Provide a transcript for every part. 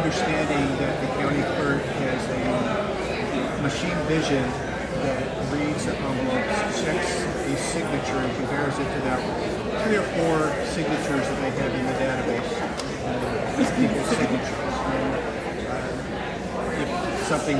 understanding that the county clerk has a machine vision that reads the envelopes, checks a signature, and compares it to that 3 or 4 signatures that they have in the database, people's signatures. And if something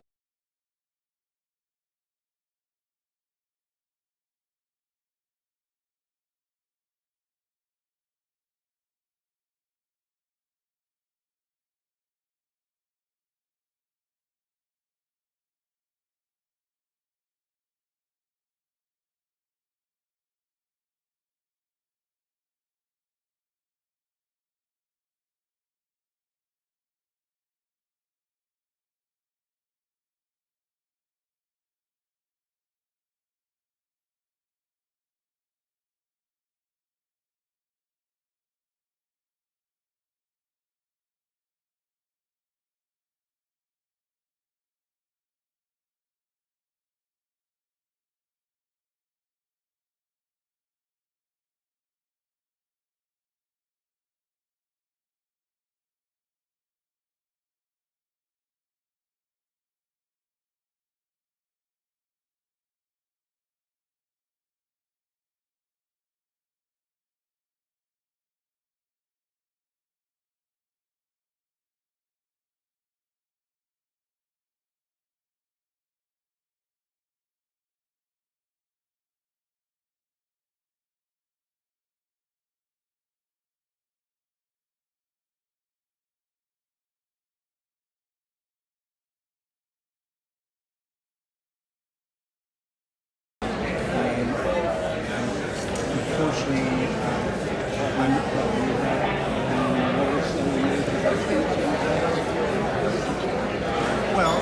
well,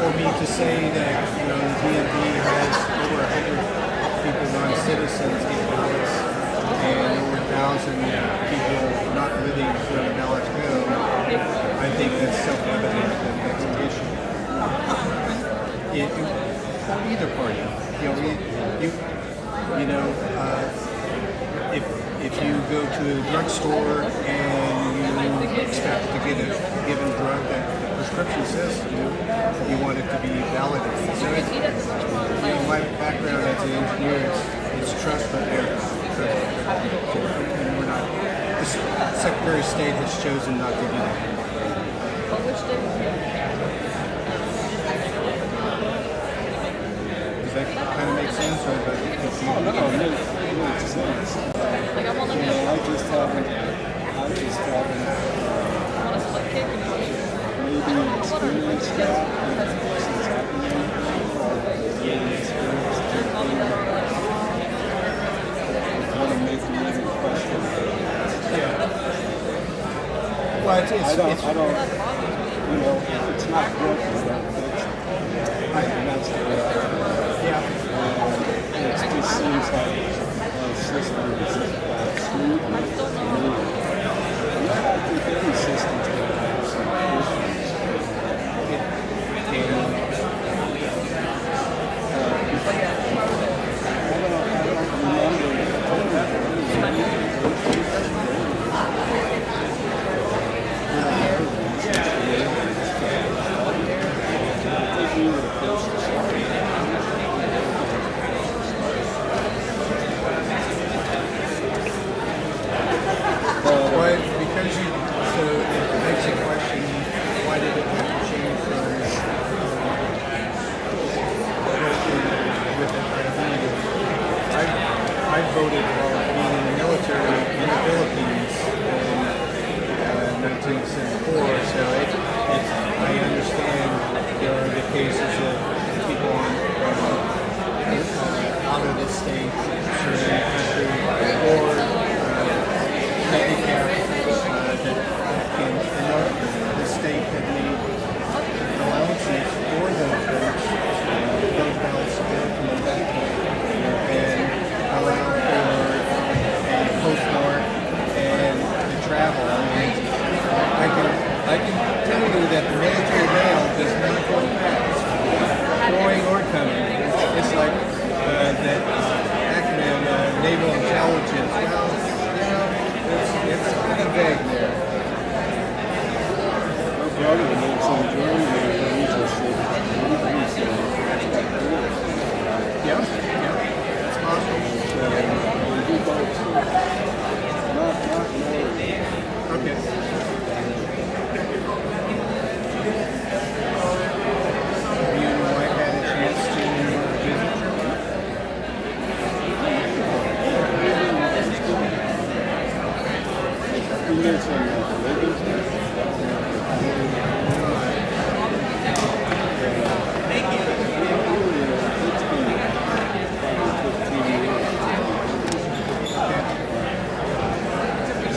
for me to say that, the DMV has over 100 people, non-citizens, in ballots, and over 1,000 people not living where the ballots go, I think that's self-evident that that's an issue. For either party, if you go to a drugstore and you expect to get a given drug that the prescription says to you want it to be validated. So my background as an engineer is trust but error. And we're not. The Secretary of State has chosen not to do that. Well, which day was it? Does that kind of make sense? Or but It makes sense. Like I want to know. I just haven't, Want a split cake or not? maybe experienced that since happening. I want to make another question. well, I don't, if it's not broken, that's the way it just seems like the system is smooth and I think any system's going to have some issues. I voted while being in the military in the Philippines in 1974, so I understand there are the cases of people out of the state, serving the country, or handicapped that can, the state had made allowances for those folks, those ballots to go to Mexico and allow for a postmark and the travel. I can tell you that the military mail does not go fast. brother lives in Germany, and he just said, Yeah, that's possible. he goes, not married. Okay. Have you and your wife had a chance to visit Germany? He lives in Wyden.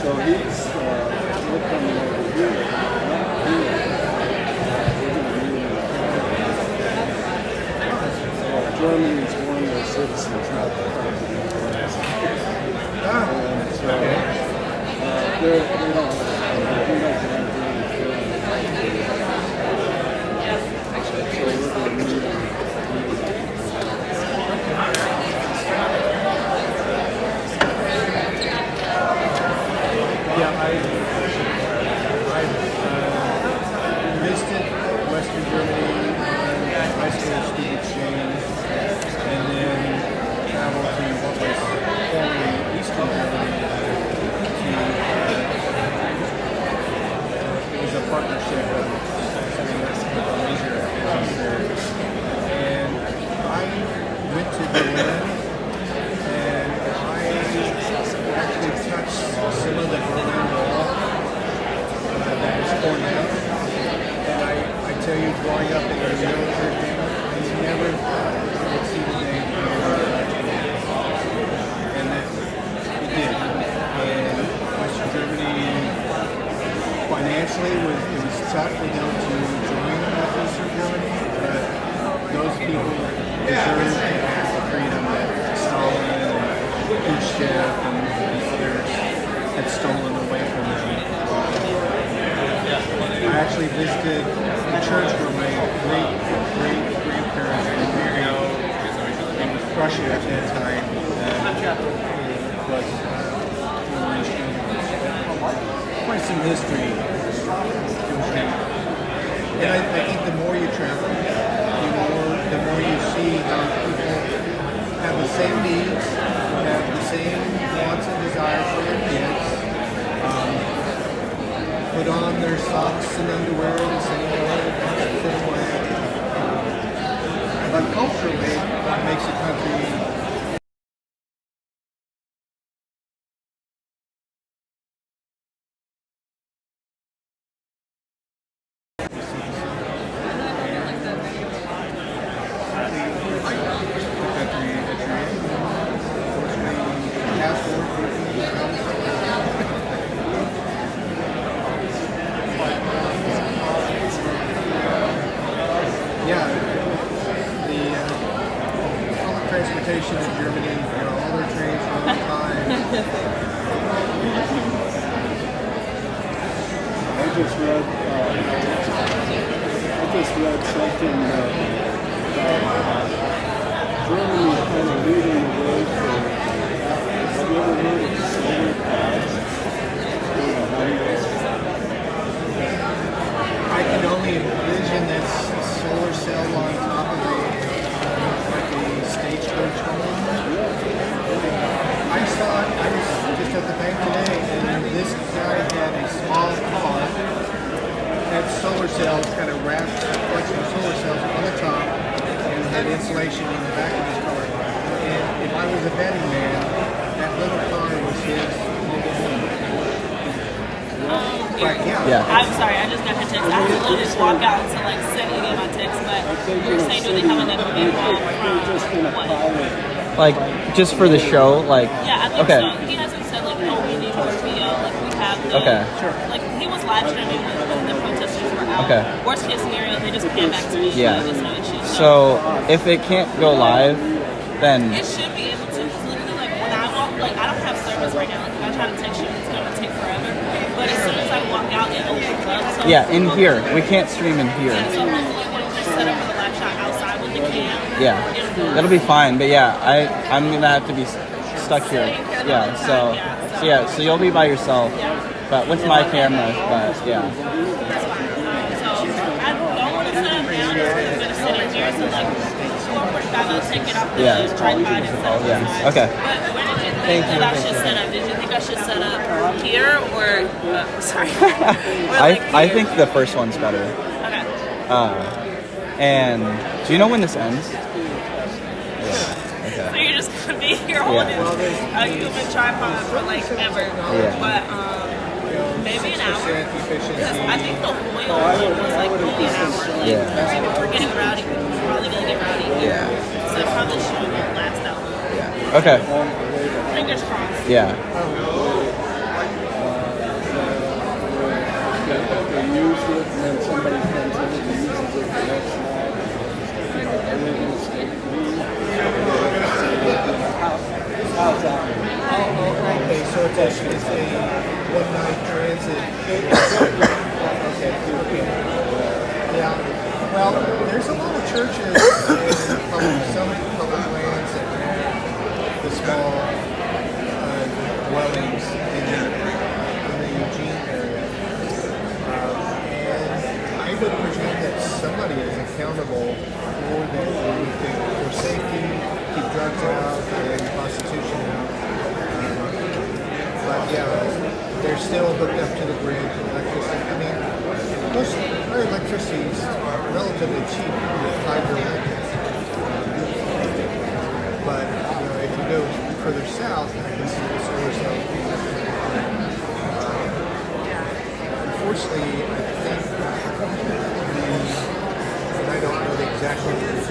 So he's looking over here, not here. Germany is one of their citizens, not the president. And so they don't he doesn't have any feeling. So we're going to meet him. Yeah, I visited Western Germany on high school student exchange, and then traveled to what was formerly Eastern Germany. It was a partnership of major there, and I went to Berlin, and I actually touched some of the Berlin Wall that was torn down. And I tell you, growing up in the military family, I never thought I would see the day when they were and that it did. And Western Germany financially it was tough for them to join Eastern Germany, but those people deserve to have the freedom that Stalin and Khrushchev and others had stolen away from them. I actually visited the church where my great-grandparents were married in Prussia at that time. Quite some history. And I think the more you travel, the more you see how people have the same needs, have the same wants and desires for their kids, put on their socks and underwear the same way, but culturally, it makes a country transportation in Germany, all their trains all the time. I just read something that Germany is kind of leading the way for, have you ever heard of solar cars? I can only envision this solar cell on top of a stagecoach home. I saw it, I was just at the bank today, and this guy had a small car, had solar cells kind of wrapped, flexible solar cells on the top, and had insulation in the back of his car. And if I was a betting man, that little car was his mobile home. Right, yeah. I'm sorry, I just got your text. I had to literally just walk out to send any of my texts, but you're saying do they have another vehicle from what? Like, just for the show, like... Yeah, I think okay. so. He hasn't said, oh, we need more video, we have the... Okay. He was live streaming when the protesters were out. Okay. Worst case scenario, they just pan back to me. Yeah. There's no issues. So, if it can't go live, then... It should be able to, because literally, when I walk, I don't have service right now. If I try to text you, it's going to take forever. But as soon as I walk out, it opens up. So yeah, in here. We can't stream in here. Yeah, so hopefully when we set up for the live shot outside with the cam, Yeah, that'll be fine. But yeah, I'm gonna have to be stuck here. Yeah, so you'll be by yourself, but with my camera. But yeah. that's fine. so like 4:45, I'll take it off the Yeah. tripod and set it Yeah. aside. Okay. But where did you Thank think you, that I thank should you. set up? Did you think I should set up here or, sorry. Or I like I here? think the first one's better. Okay. And do you know when this ends? Yeah. So Okay. you're just gonna be here holding a human tripod for like ever. Yeah. But maybe an hour. Efficiency. Because I think the oil was like only an hour. Like Yeah. we're getting rowdy. We're probably gonna get rowdy. Yeah. So it probably shouldn't last that long. Yeah. Okay. Fingers crossed. Yeah. They use it, and then somebody comes in and uses it the next night. And then the state leave. How's that? Okay, so it's a one-night transit. Okay. Yeah. Well, there's a lot of churches in some public lands that have the small dwellings in the Eugene area. And I would presume that somebody is accountable for that for safety, keep drugs out, and prostitution out. But yeah, they're still hooked up to the grid, electricity. I mean, most our electricity is relatively cheap with hydroelectric. But if you go further south, this is the solar cell. Unfortunately, I think and I don't know the exact numbers,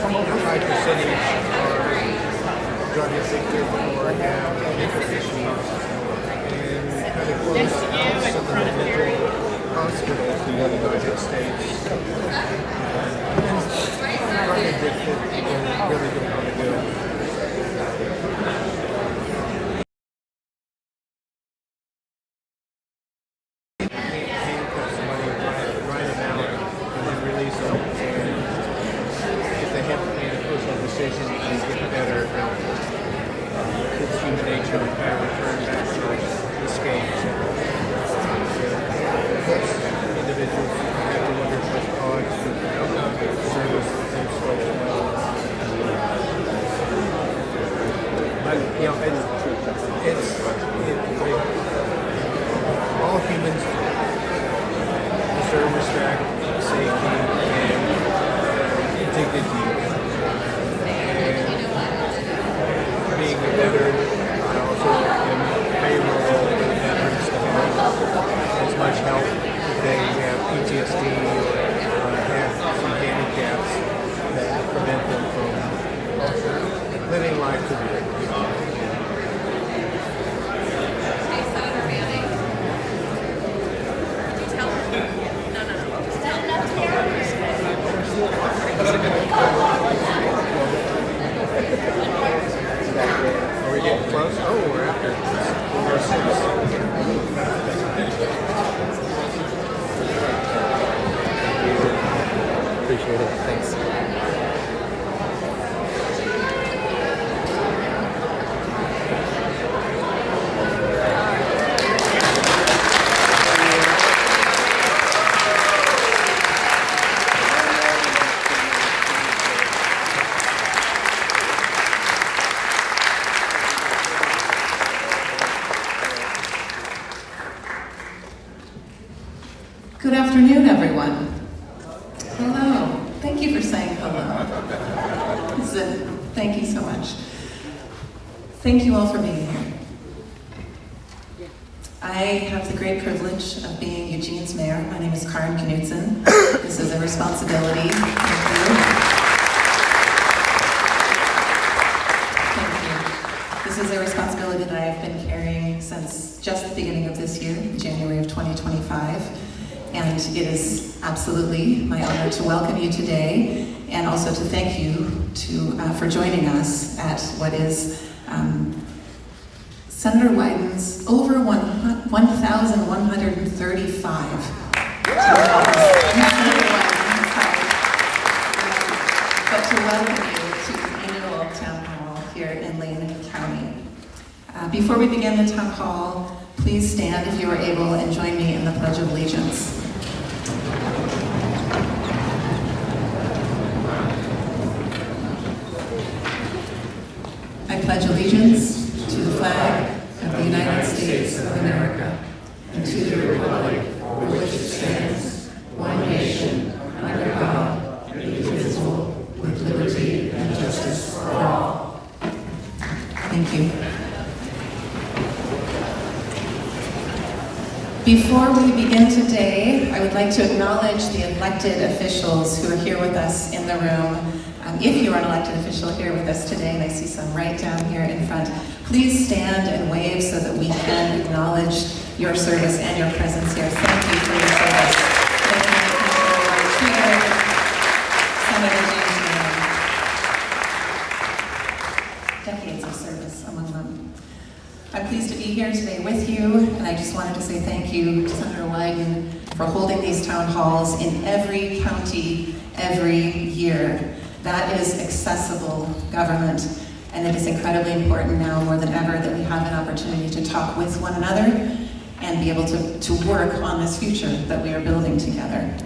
almost a high percentage are drug addicted or have mental issues, and kind of close to some of the mental hospitals in the United States. Drug addicted people really don't want to do it. Handcuff somebody, write them out, and then release them. And if they haven't made a personal decision, they get better. It's human nature to kind of return back to escape. Most individuals have to wonder what cause the service and so but all humans deserve respect, safety, and dignity. And being a veteran, I also am favorable to veterans to have as much help if they have PTSD or have some handicaps that prevent them from living life to the full. Are we getting close? Oh, we're after 4 or 6. Appreciate it. Thanks. Good afternoon, everyone. Hello. Thank you for saying hello. Thank you so much. Thank you all for being here. I have the great privilege of being Eugene's mayor. My name is Karen Knudsen. This is a responsibility. Thank you. This is a responsibility that I have been carrying since just the beginning of this year, January of 2025. And it is absolutely my honor to welcome you today and also to thank you for joining us at what is Senator Wyden's over 1,135 but to welcome you to the annual Town Hall here in Lane County. Before we begin the Town Hall, please stand if you are able and join me in the Pledge of Allegiance. Before we begin today, I would like to acknowledge the elected officials who are here with us in the room. If you are an elected official here with us today, and I see some right down here in front, please stand and wave so that we can acknowledge your service and your presence here. Thank you for your service. Thank you, Senator James Wyden. Decades of service among them. I'm pleased to be here today with you, and I just wanted to say thank you to Senator Wyden for holding these town halls in every county every year. That is accessible government, and it is incredibly important now more than ever that we have an opportunity to talk with one another and be able to work on this future that we are building together. I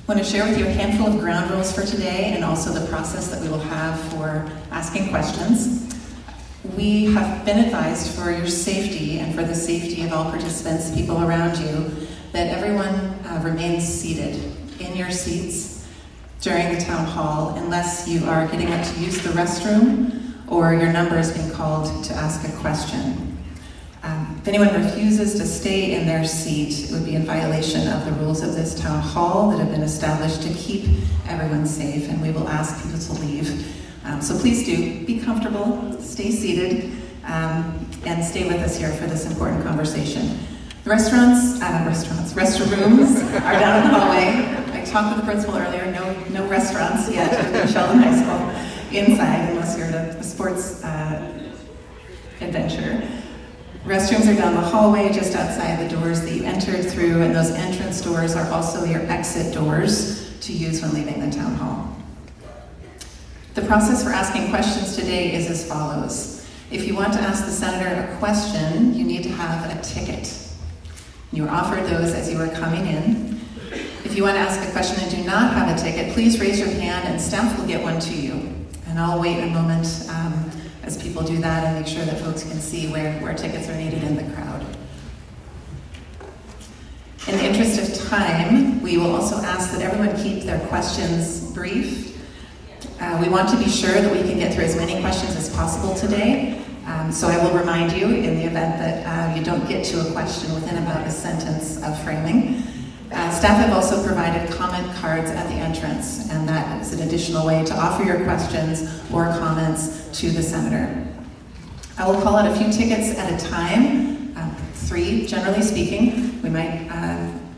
want to share with you a handful of ground rules for today and also the process that we will have for asking questions. We have been advised for your safety and for the safety of all participants, people around you, that everyone remains seated in your seats during the town hall unless you are getting up to use the restroom or your number is being called to ask a question. If anyone refuses to stay in their seat, it would be in violation of the rules of this town hall that have been established to keep everyone safe, and we will ask people to leave. So please do, be comfortable, stay seated, and stay with us here for this important conversation. The restrooms are down in the hallway. I talked with the principal earlier, no restaurants yet at Sheldon High School inside unless you're at a sports adventure. Restrooms are down the hallway just outside the doors that you entered through, and those entrance doors are also your exit doors to use when leaving the town hall. The process for asking questions today is as follows. If you want to ask the senator a question, you need to have a ticket. You are offered those as you are coming in. If you want to ask a question and do not have a ticket, please raise your hand and staff will get one to you. And I'll wait a moment as people do that and make sure that folks can see where tickets are needed in the crowd. In the interest of time, we will also ask that everyone keep their questions brief. We want to be sure that we can get through as many questions as possible today. So I will remind you in the event that you don't get to a question within about a sentence of framing. Staff have also provided comment cards at the entrance, and that is an additional way to offer your questions or comments to the senator. I will call out a few tickets at a time, 3 generally speaking. We might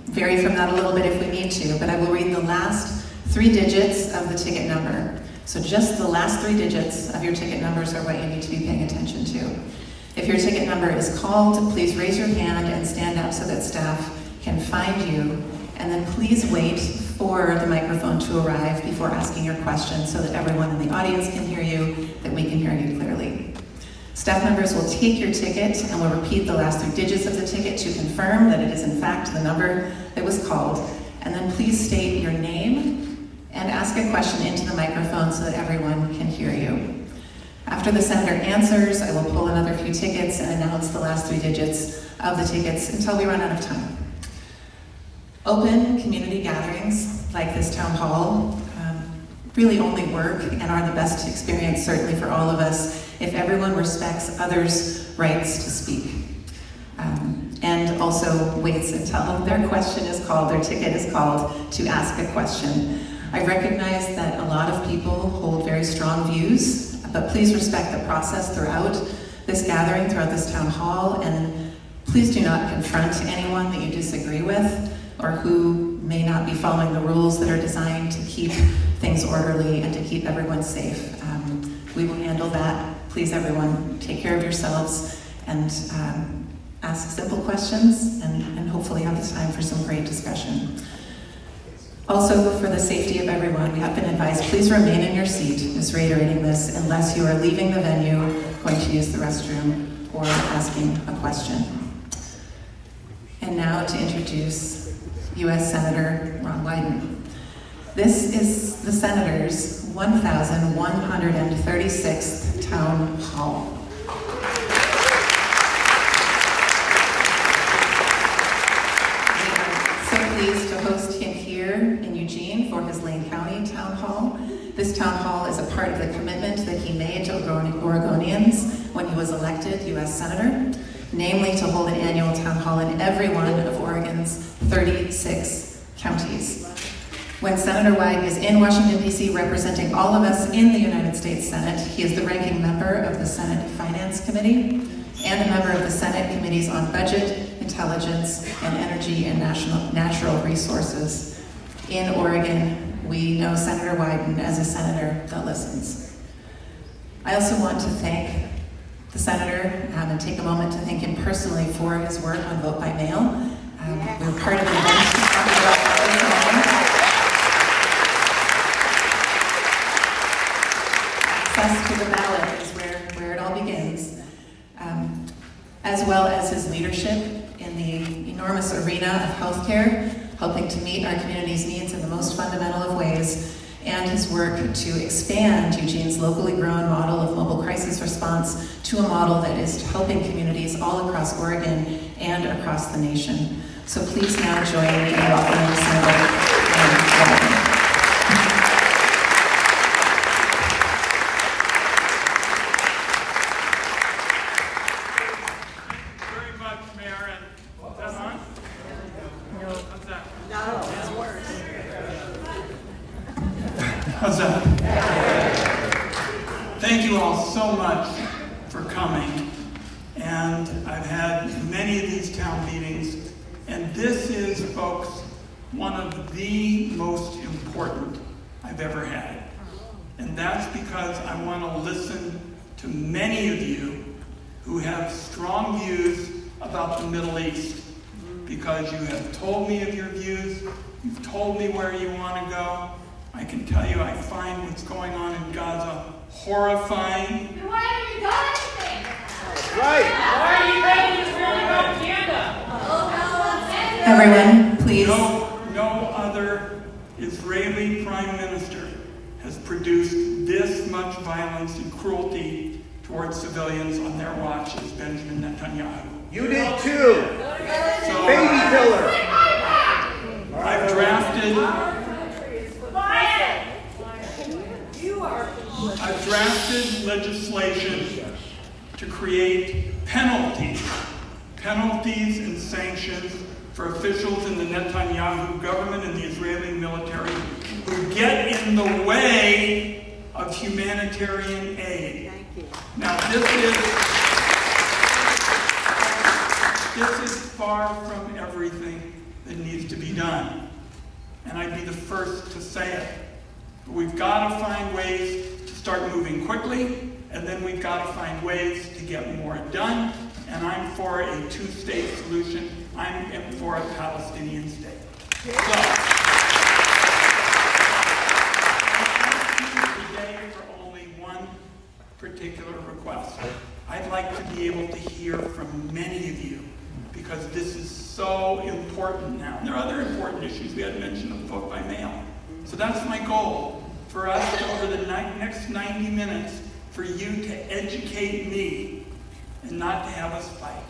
vary from that a little bit if we need to, but I will read the last 3 digits of the ticket number. So just the last 3 digits of your ticket numbers are what you need to be paying attention to. If your ticket number is called, please raise your hand and stand up so that staff can find you. And then please wait for the microphone to arrive before asking your question so that everyone in the audience can hear you, that we can hear you clearly. Staff members will take your ticket and will repeat the last 3 digits of the ticket to confirm that it is in fact the number that was called. And then please state your name and ask a question into the microphone so that everyone can hear you. After the senator answers, I will pull another few tickets and announce the last 3 digits of the tickets until we run out of time. Open community gatherings like this town hall really only work and are the best experience, certainly for all of us, if everyone respects others' rights to speak. And also waits until their question is called, their ticket is called, to ask a question. I recognize that a lot of people hold very strong views, but please respect the process throughout this gathering, throughout this town hall, and please do not confront anyone that you disagree with or who may not be following the rules that are designed to keep things orderly and to keep everyone safe. We will handle that. Please, everyone, take care of yourselves and ask simple questions and hopefully have the time for some great discussion. Also, for the safety of everyone, we have been advised, please remain in your seat, just reiterating this, unless you are leaving the venue, going to use the restroom, or asking a question. And now to introduce U.S. Senator Ron Wyden. This is the Senator's 1,136th Town Hall. Pleased to host him here in Eugene for his Lane County Town Hall. This town hall is a part of the commitment that he made to Oregonians when he was elected U.S. Senator. namely to hold an annual town hall in every one of Oregon's 36 counties. When Senator Wyden is in Washington, D.C. representing all of us in the United States Senate, he is the ranking member of the Senate Finance Committee and a member of the Senate Committees on Budget, Intelligence, and Energy and Natural Resources. In Oregon, we know Senator Wyden as a senator that listens. I also want to thank the senator and take a moment to thank him personally for his work on vote by mail. We were part of the event to talk about vote by mail. Access to the ballot is where it all begins, as well as his leadership in the enormous arena of healthcare, helping to meet our community's needs in the most fundamental of ways, and his work to expand Eugene's locally grown model of mobile crisis response to a model that is helping communities all across Oregon and across the nation. So please now join me in welcoming Senator Wyden. How's that? Thank you all so much for coming. And I've had many of these town meetings, and this is, folks, one of the most important I've ever had. And that's because I want to listen to many of you who have strong views about the Middle East, because you have told me of your views, you've told me where you want to go. I can tell you I find what's going on in Gaza horrifying. Then why haven't you done anything? That's right. Why are you making Israeli propaganda? Everyone, please. No other Israeli prime minister has produced this much violence and cruelty towards civilians on their watch as Benjamin Netanyahu. You did too. So, Baby killer. I've drafted legislation to create penalties and sanctions for officials in the Netanyahu government and the Israeli military who get in the way of humanitarian aid. Now this is far from everything that needs to be done. And I'd be the first to say it. But we've got to find ways to start moving quickly, and then we've got to find ways to get more done. And I'm for a two-state solution. I'm for a Palestinian state. So, I'm asking today for only one particular request. I'd like to be able to hear from many of you, because this is so important now. And there are other important issues we had mentioned of vote by mail. So that's my goal, for us to, over the next 90 minutes, for you to educate me and not to have us fight.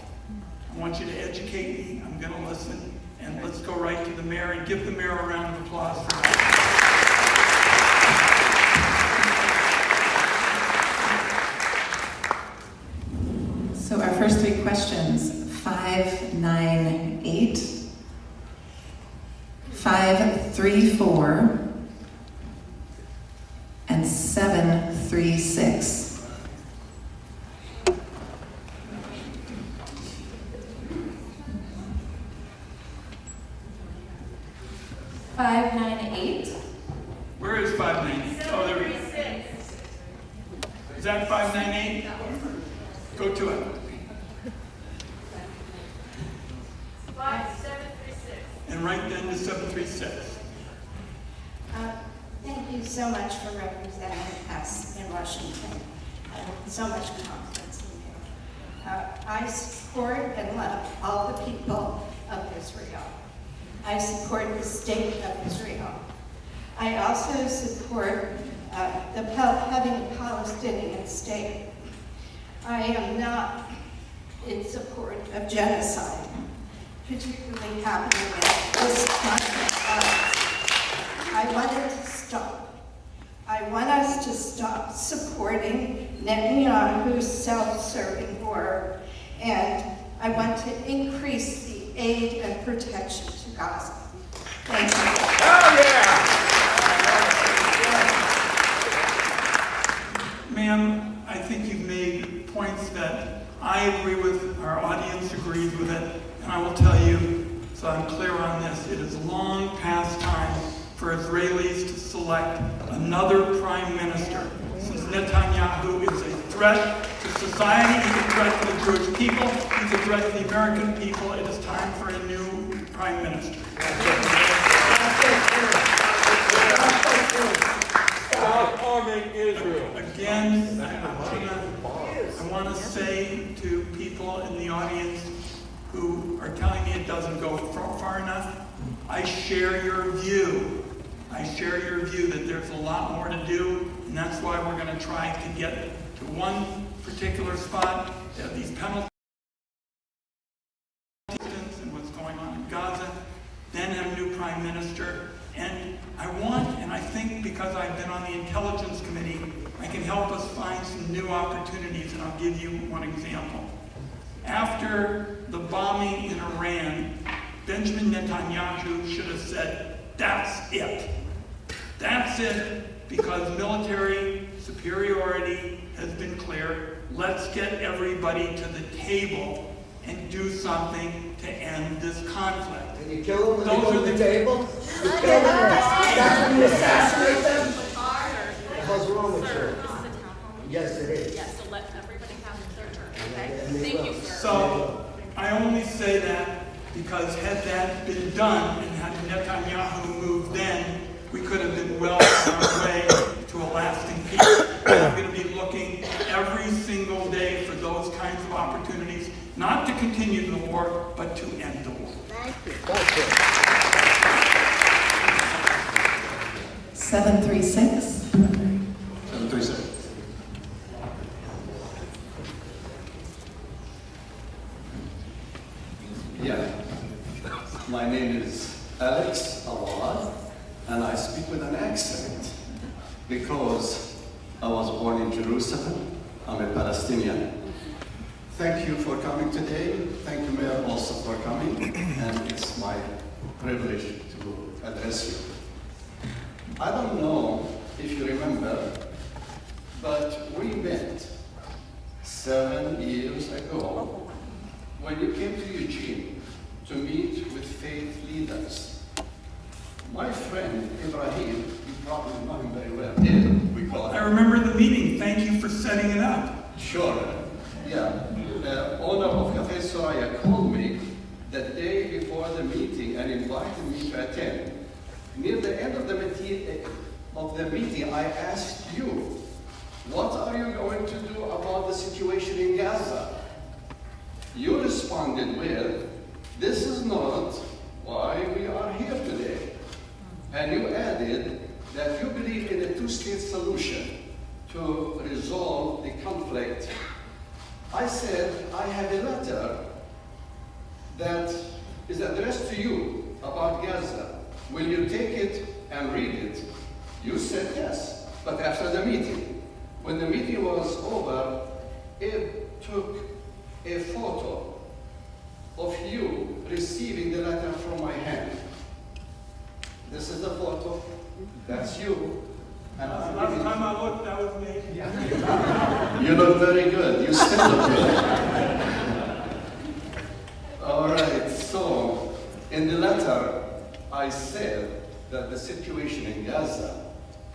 I want you to educate me, I'm going to listen, and let's go right to the mayor and give the mayor a round of applause for that. So our first three questions, 598, 534, and 736. Where is 598? Oh, there we go. Is that 598? Go to it. 5736. And right then to 736. Thank you so much for representing us in Washington. So much confidence in you. I support and love all the people of Israel. I support the state of Israel. I also support having a Palestinian state. I am not in support of genocide, particularly happening in this conflict. I want it to stop. I want us to stop supporting Netanyahu's self-serving war and I want to increase the aid and protection to Gaza. Thank you. Ma'am, I think you've made points that I agree with, our audience agrees with it, and I will tell you, so I'm clear on this, it is long past time for Israelis to select another prime minister, since Netanyahu is a threat to society, he's a threat to the Jewish people, he's a threat to the American people. It is time for a new prime minister. Stop harming Israel. Again, I want to say to people in the audience who are telling me it doesn't go far enough, I share your view. I share your view that there's a lot more to do, and that's why we're going to try to get to one particular spot, these penalties and what's going on in Gaza, then have a new prime minister. And I want, and I think because I've been on the Intelligence Committee, I can help us find some new opportunities, and I'll give you one example. After the bombing in Iran, Benjamin Netanyahu should have said, that's it. That's it, because military superiority has been clear. Let's get everybody to the table and do something to end this conflict. And you kill them when they go to the table? You kill them? That's when you assassinate them? What the hell's wrong with you? Yes, it is. Yes, so let everybody have their turn, okay? And they Thank will. you, sir. So I only say that because had that been done and had Netanyahu moved then, we could have been well on our way to a lasting peace. I'm going to be looking every single day for those kinds of opportunities, not to continue the war, but to end the war. Thank you. 736. 737. Yeah. My name is Alex Awad, and I speak with an accent because I was born in Jerusalem. I'm a Palestinian. Thank you for coming today. Thank you, Mayor, also for coming, and it's my privilege to address you. I don't know if you remember, but we met 7 years ago when you came to Eugene to meet with faith leaders. My friend Ibrahim, you probably know him very well, we call him. I remember the meeting. Thank you for setting it up. Sure, yeah. The owner of Cafe Soraya called me the day before the meeting and invited me to attend. Near the end of the meeting, I asked you, what are you going to do about the situation in Gaza? You responded with, this is not why we are here today. And you added that you believe in a two-state solution to resolve the conflict. I said, I have a letter that is addressed to you about Gaza. Will you take it and read it? You said yes, but after the meeting. When the meeting was over, it took a photo of you receiving the letter from my hand. This is the photo. That's you. And Last time I looked, that was me. you look very good. You still look good. All right, so in the letter, I said that the situation in Gaza,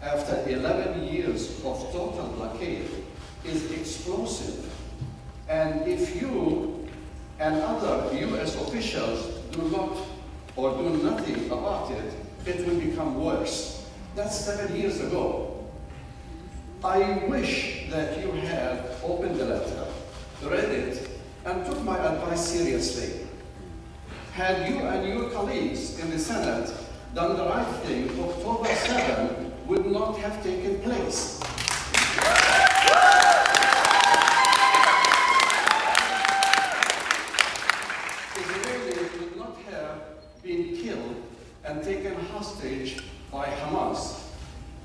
after 11 years of total blockade, is explosive. And if you and other US officials do not or do nothing about it, it will become worse. That's 7 years ago. I wish that you had opened the letter, read it, and took my advice seriously. Had you and your colleagues in the Senate done the right thing, October 7 would not have taken place. Israelis would not have been killed and taken hostage by Hamas.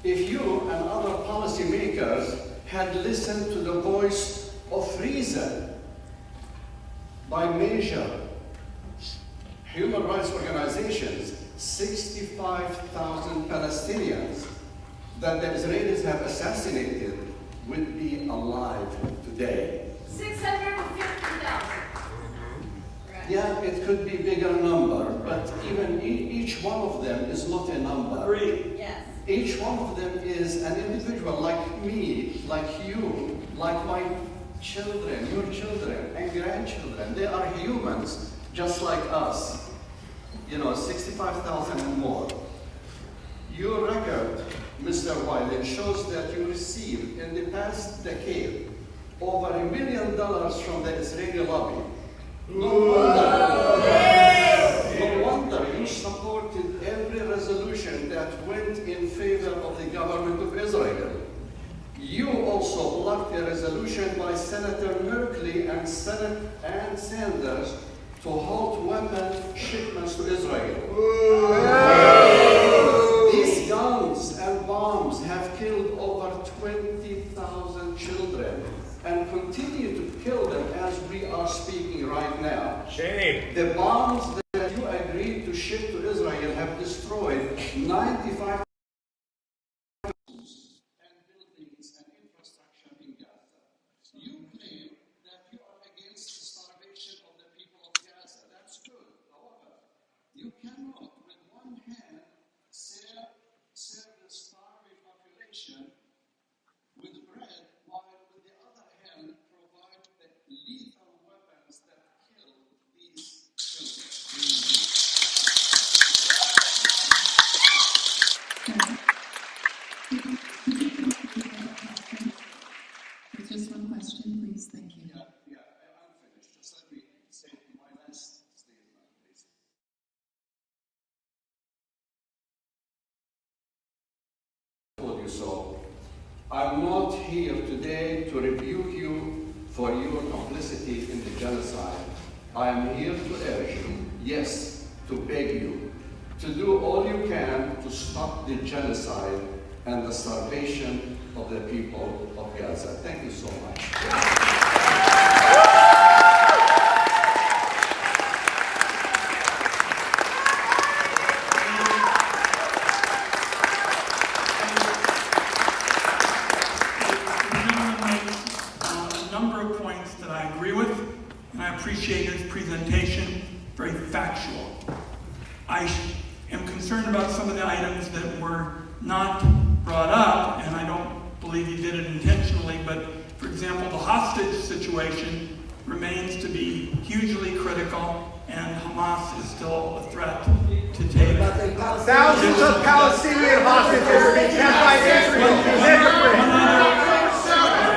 If you and other policymakers had listened to the voice of reason, by major human rights organizations, 65,000 Palestinians that the Israelis have assassinated would be alive today. 650,000. Yeah, it could be bigger number, but even each one of them is not a number. Agree. Yes. Each one of them is an individual, like me, like you, like my children, your children, and grandchildren. They are humans, just like us. 65,000 and more. Your record, Mr. Wyden, shows that you received in the past decade over $1 million from the Israeli lobby. No wonder you supported every resolution that went in favor of the government of Israel. You also blocked a resolution by Senator Merkley and Sanders to halt weapon shipments to Israel. These guns and bombs have killed over 20,000 children and continue to kill them as we are speaking right now. Shame. The bombs that you agreed to ship to Israel have destroyed 95 schools and buildings and infrastructure in Gaza. You claim that you are against the starvation of the people of Gaza. That's good. However, you cannot, with one hand, serve the starving population with bread, while with the other hand provide the lethal weapons that kill these children. Just one question, please. Thank you. I'm finished. Just let me say my last statement, please. I told you so. I'm not here today to rebuke you for your complicity in the genocide. I am here to urge you, yes, to beg you, to do all you can to stop the genocide and the starvation of the people of Gaza. Thank you so much. Appreciate his presentation, very factual. I am concerned about some of the items that were not brought up, and I don't believe he did it intentionally, but for example, the hostage situation remains to be hugely critical, and Hamas is still a threat to take. Thousands of Palestinian hostages are being kept by Israel.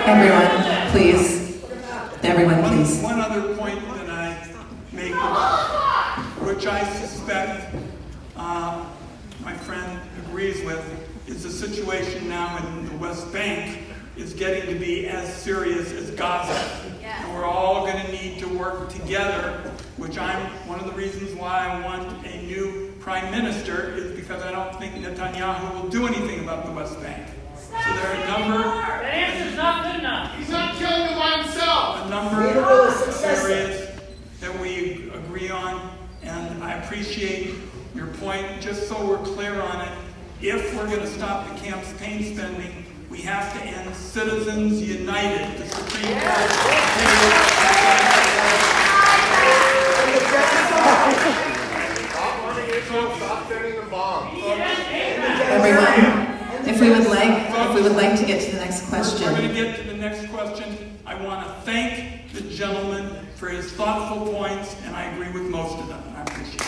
Everyone, please. Everyone, please. One other point that I make, which I suspect my friend agrees with, is the situation now in the West Bank is getting to be as serious as Gaza. And we're all going to need to work together, which one of the reasons why I want a new prime minister is because I don't think Netanyahu will do anything about the West Bank. So there are a number. The answer's not good enough. He's not killing them by himself. A number of areas that we agree on, and I appreciate your point. Just so we're clear on it, if we're going to stop the campaign spending, we have to end Citizens United. The Supreme Court. Stop sending the bombs. Everyone. If we would like to get to the next question. We're going to get to the next question. I want to thank the gentleman for his thoughtful points, and I agree with most of them. I appreciate it.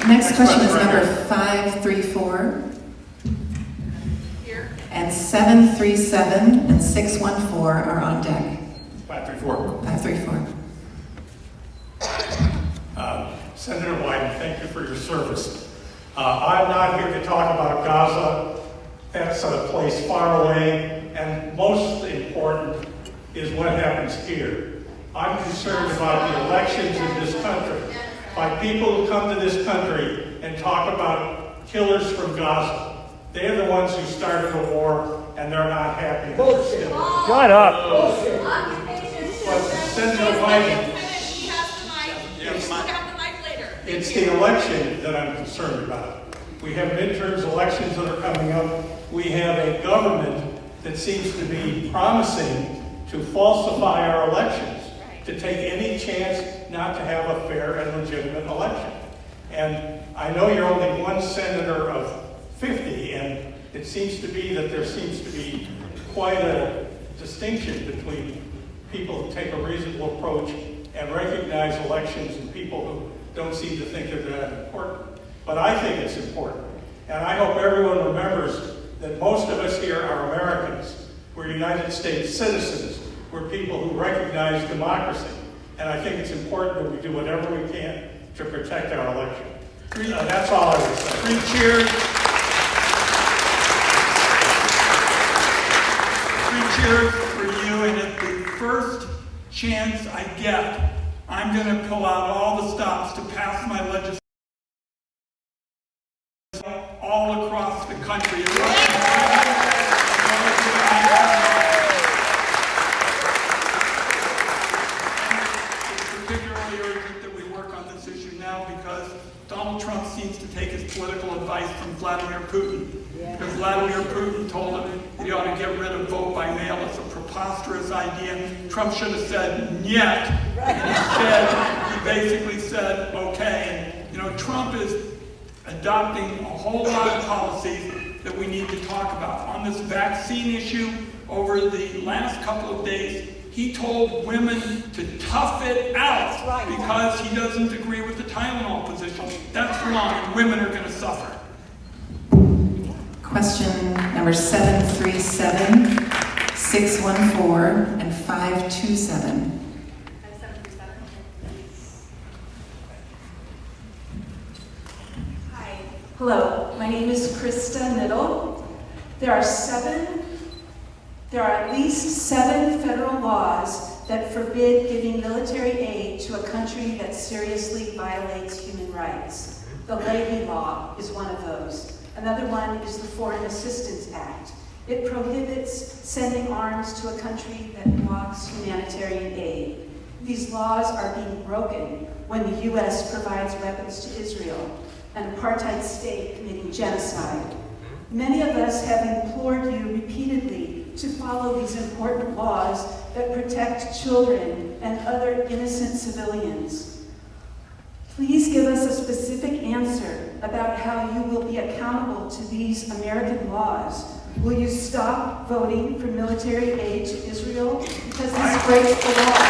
Next question is number 534. Here. And 737 and 614 are on deck. 534. 534. Senator Wyden, thank you for your service. I'm not here to talk about Gaza. That's a place far away, and most important is what happens here. I'm concerned about the elections in this country, by people who come to this country and talk about killers from Gaza. They're the ones who started the war, and they're not happy. Bullshit. Shut up. Bullshit. But Senator Wyden, it's the election that I'm concerned about. We have midterms elections that are coming up. We have a government that seems to be promising to falsify our elections, to take any chance not to have a fair and legitimate election. And I know you're only one senator of 50, and it seems to be that there seems to be quite a distinction between people who take a reasonable approach and recognize elections and people who don't seem to think they're that important. But I think it's important. And I hope everyone remembers that most of us here are Americans. We're United States citizens. We're people who recognize democracy. And I think it's important that we do whatever we can to protect our election. That's all I would say. 3 cheers. 3 cheers for you, and at the first chance I get, I'm going to pull out all the stops to pass my legislation all across the country. It's particularly urgent that we work on this issue now because Donald Trump seems to take his political advice from Vladimir Putin. Because Vladimir Putin told him that he ought to get rid of vote by mail. It's a preposterous idea. Trump should have said, "Nyet." And instead, he basically said, "Okay." And, you know, Trump is adopting a whole lot of policies that we need to talk about. On this vaccine issue, over the last couple of days, he told women to tough it out because he doesn't agree with the Tylenol position. That's wrong, and women are going to suffer. Question number 737, 614, and 527. Hello, my name is Krista Niddle. There are at least 7 federal laws that forbid giving military aid to a country that seriously violates human rights. The Leahy Law is one of those. Another one is the Foreign Assistance Act. It prohibits sending arms to a country that blocks humanitarian aid. These laws are being broken when the U.S. provides weapons to Israel, an apartheid state committing genocide. Many of us have implored you repeatedly to follow these important laws that protect children and other innocent civilians. Please give us a specific answer about how you will be accountable to these American laws. Will you stop voting for military aid to Israel because this breaks the law?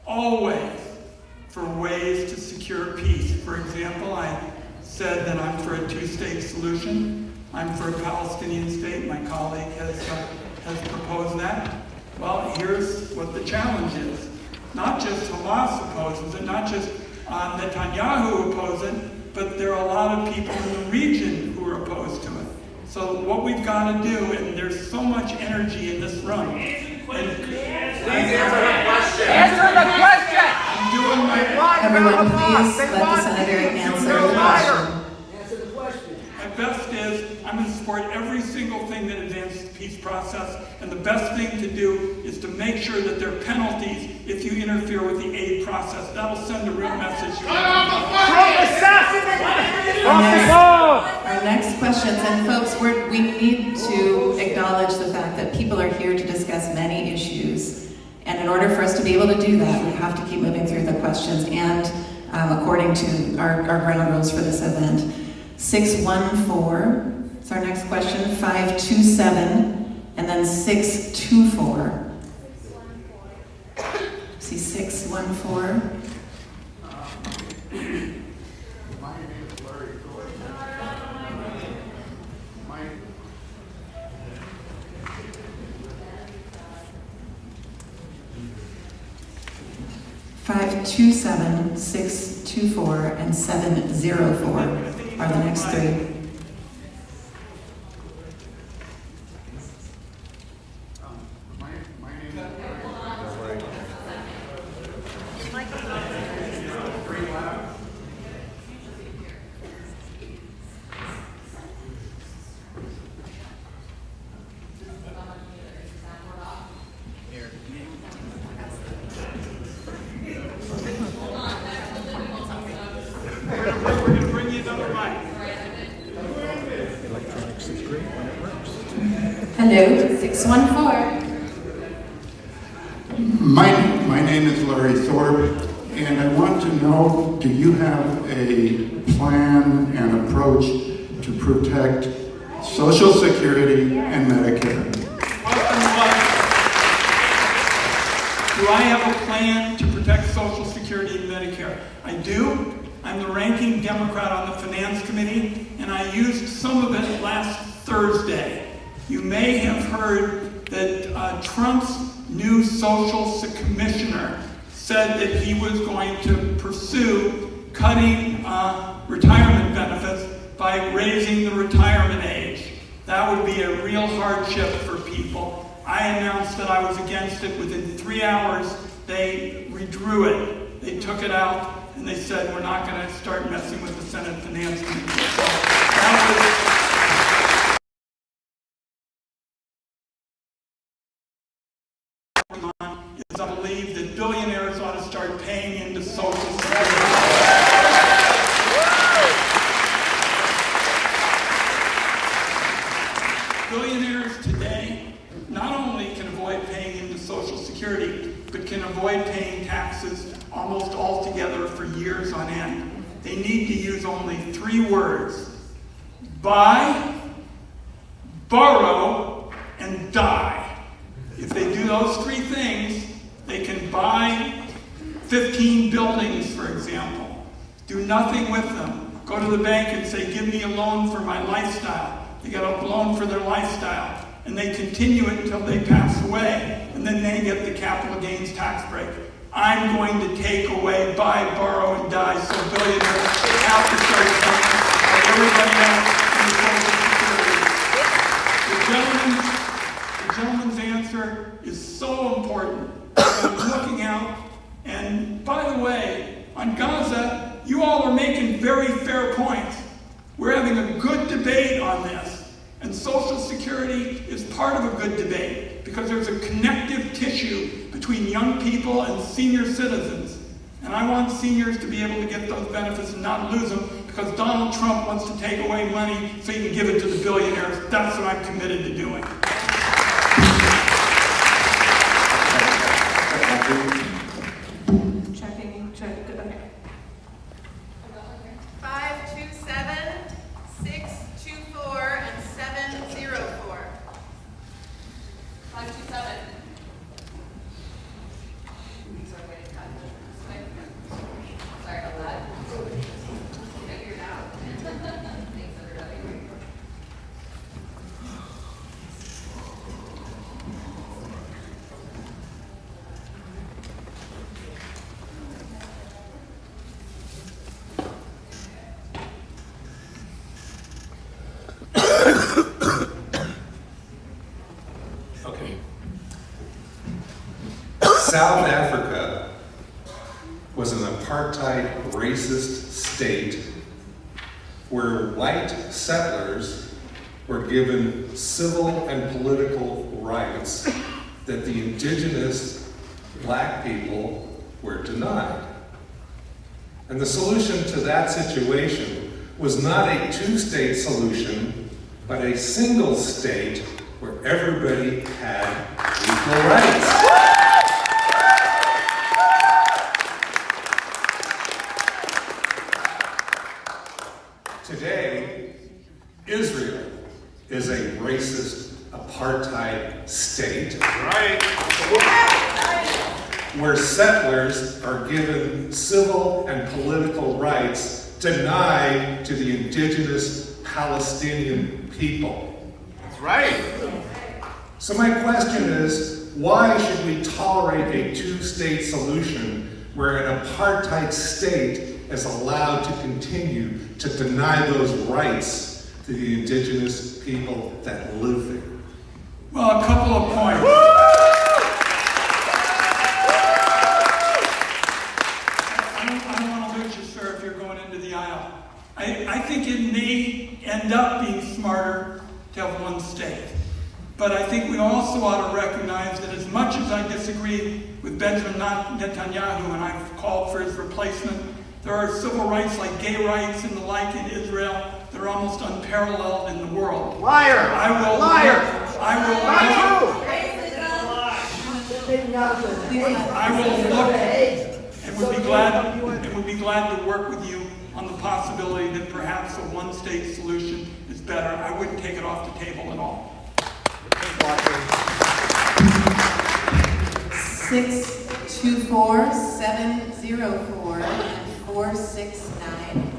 Always for ways to secure peace. For example, I said that I'm for a 2-state solution. I'm for a Palestinian state. My colleague has proposed that. Well, here's what the challenge is. Not just Hamas opposes it, not just Netanyahu opposes it, but there are a lot of people in the region who are opposed to it. So what we've got to do, and there's so much energy in this room. Answer the question. Answer the question. I'm doing my Everyone, please let the senator answer the question. Answer the question. My best is, I'm going to support every single thing that advances the peace process, and the best thing to do is to make sure that there are penalties if you interfere with the aid process. That'll send a real message. Our next questions, and folks, we need to acknowledge the fact that people are here to discuss many issues. And in order for us to be able to do that, we have to keep moving through the questions and according to our ground rules for this event. 614 is our next question, 527, and then 624. See 614. Five, 2, 7, 6, 2, 4, and 7, 0, 4 are the next 3. Hello, 614. My name is Larry Thorpe, and I want to know, do you have a plan and approach to protect Social Security and Medicare? Do I have a plan to protect Social Security and Medicare? I do. I'm the ranking Democrat on the Finance Committee, and I used some of it last Thursday. You may have heard that Trump's new social commissioner said that he was going to pursue cutting retirement benefits by raising the retirement age. That would be a real hardship for people. I announced that I was against it. Within 3 hours, they redrew it. They took it out, and they said, we're not going to start messing with the Senate Finance Committee. So that is I believe that billionaires ought to start paying into Social Security. Billionaires today not only can avoid paying into Social Security, but can avoid paying taxes almost altogether for years on end. They need to use only 3 words: buy, borrow, and die. If they do those 3 things, they can buy 15 buildings, for example, do nothing with them, go to the bank and say, give me a loan for my lifestyle. They get a loan for their lifestyle, and they continue it until they pass away, and then they get the capital gains tax break. I'm going to take away buy, borrow, and die, so billionaires have to start paying like everybody else in the Social Security. The gentleman's answer is so important. I'm looking out, and by the way, on Gaza, you all are making very fair points. We're having a good debate on this, and Social Security is part of a good debate because there's a connective tissue between young people and senior citizens. And I want seniors to be able to get those benefits and not lose them because Donald Trump wants to take away money so he can give it to the billionaires. That's what I'm committed to doing. Checking, okay. 527, 624, and 704. 527. Sorry about that. Figured out. Thanks, everybody. Okay. South Africa was an apartheid racist state where white settlers were given civil and political rights that the indigenous black people were denied. And the solution to that situation was not a two-state solution, but a single state where everybody had equal rights. Today, Israel is a racist apartheid state. Right. Where settlers are given civil and political rights denied to the indigenous Palestinian people. That's right. So my question is, why should we tolerate a two-state solution where an apartheid state is allowed to continue to deny those rights to the indigenous people that live there? Well, a couple of points. I don't want to lose you, sir, if you're going into the aisle. I think it may end up being smarter to have one state. But I think we also ought to recognize that as much as I disagree with Benjamin Netanyahu and I've called for his replacement, there are civil rights like gay rights and the like in Israel that are almost unparalleled in the world. Liar! I will Liar! I will look and would be glad to work with you on the possibility that perhaps a one-state solution is better. I wouldn't take it off the table at all. 624-704 and 469.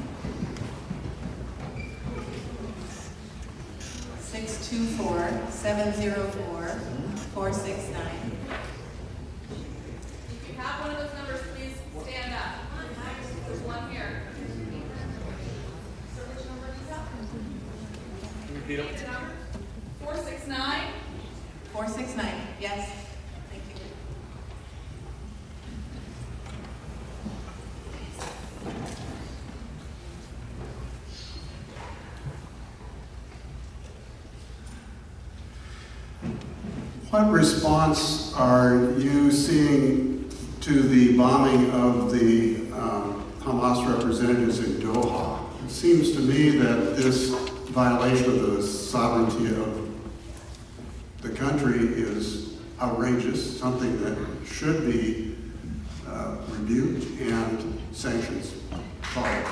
624-704 469. If you have one of those numbers, please stand up. There's one here. So which number is that? Repeat it. 469. 469, yes. Thank you. What response are you seeing to the bombing of the Hamas representatives in Doha? It seems to me that this violation of the sovereignty of the country is outrageous, something that should be rebuked and sanctions followed.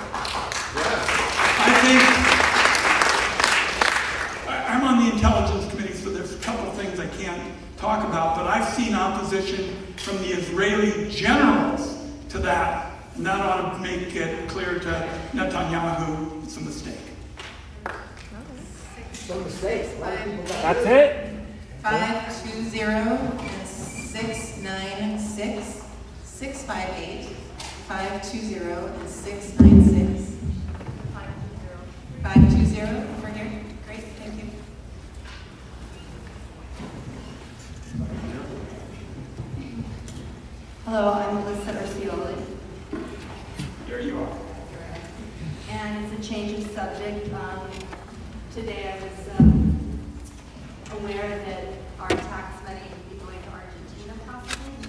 I'm on the Intelligence Committee, so there's a couple of things I can't talk about, but I've seen opposition from the Israeli generals to that, and that ought to make it clear to Netanyahu it's a mistake. Some mistakes. That's it? 520 and 696. 658 520 and 696. 520 over here. Great, thank you. Hello, I'm Melissa Ursioli. There you are. And it's a change of subject. Today I was aware that our tax money would be going to Argentina possibly to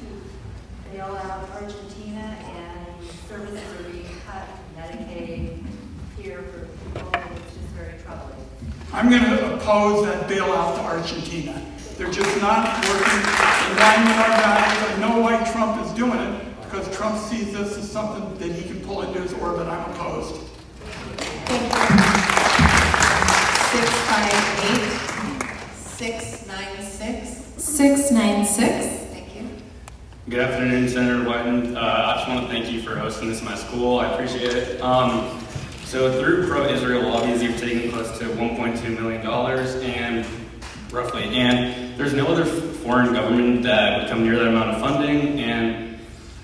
bail out Argentina, and services are being cut, Medicaid here for people, and it's just very troubling. I'm going to oppose that bailout to Argentina. They're just not working in line with our values. I know why Trump is doing it, because Trump sees this as something that he can pull into his orbit. I'm opposed. 658 696. 696. Thank you. Good afternoon, Senator Wyden. I just want to thank you for hosting this in my school. I appreciate it. So through pro-Israel lobbies, you've taken close to $1.2 million and there's no other foreign government that would come near that amount of funding. And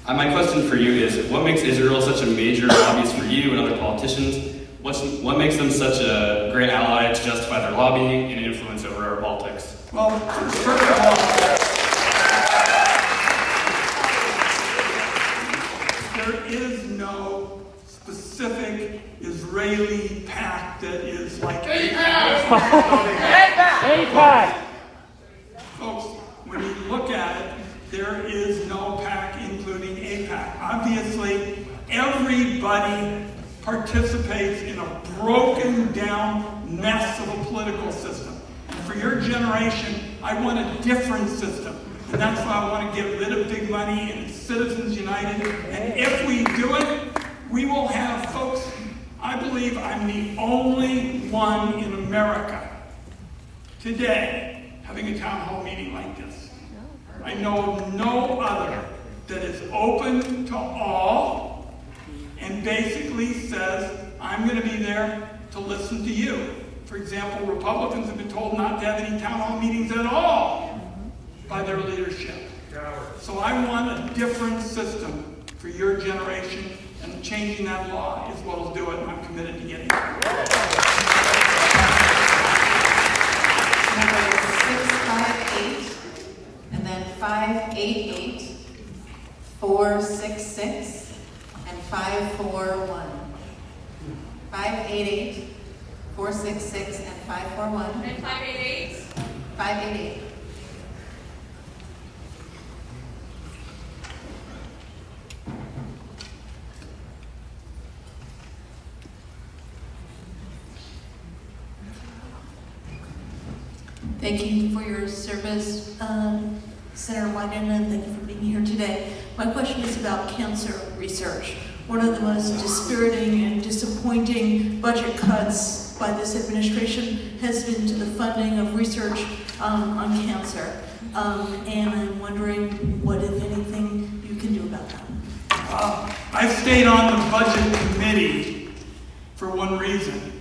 my question for you is, what makes Israel such a major lobbyist for you and other politicians? What makes them such a great ally to justify their lobbying and influence over our politics? Well, first of all, there is no specific Israeli PAC that is like AIPAC. Folks, when you look at it, there is no PAC including AIPAC. Obviously, everybody participates in a broken down mess of a political system. And for your generation, I want a different system. And that's why I want to get rid of big money and Citizens United. And if we do it, we will have folks, I believe I'm the only one in America today having a town hall meeting like this. I know of no other that is open to all and basically says, I'm going to be there to listen to you. For example, Republicans have been told not to have any town hall meetings at all by their leadership. So I want a different system for your generation, and changing that law is what will do it, and I'm committed to getting it. Number 658 and then 588 466 and 541. 588 466 and 541. And 588. 588. Thank you for your service, Senator Wyden, and thank you for being here today. My question is about cancer research. One of the most dispiriting and disappointing budget cuts by this administration has been to the funding of research on cancer. And I'm wondering what, if anything, you can do about that. I've stayed on the budget committee for one reason,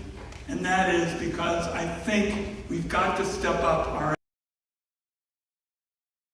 and that is because I think we've got to step up our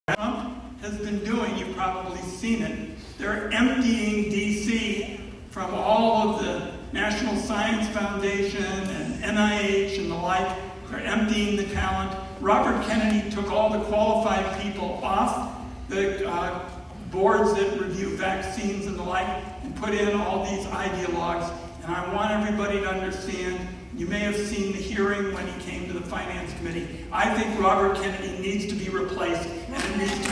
Trump has been doing, you've probably seen it. They're emptying DC from all of the National Science Foundation and NIH and the like. They're emptying the talent. Robert Kennedy took all the qualified people off the boards that review vaccines and the like and put in all these ideologues. And I want everybody to understand, you may have seen the hearing when he came to the Finance Committee. I think Robert Kennedy needs to be replaced, and it needs to be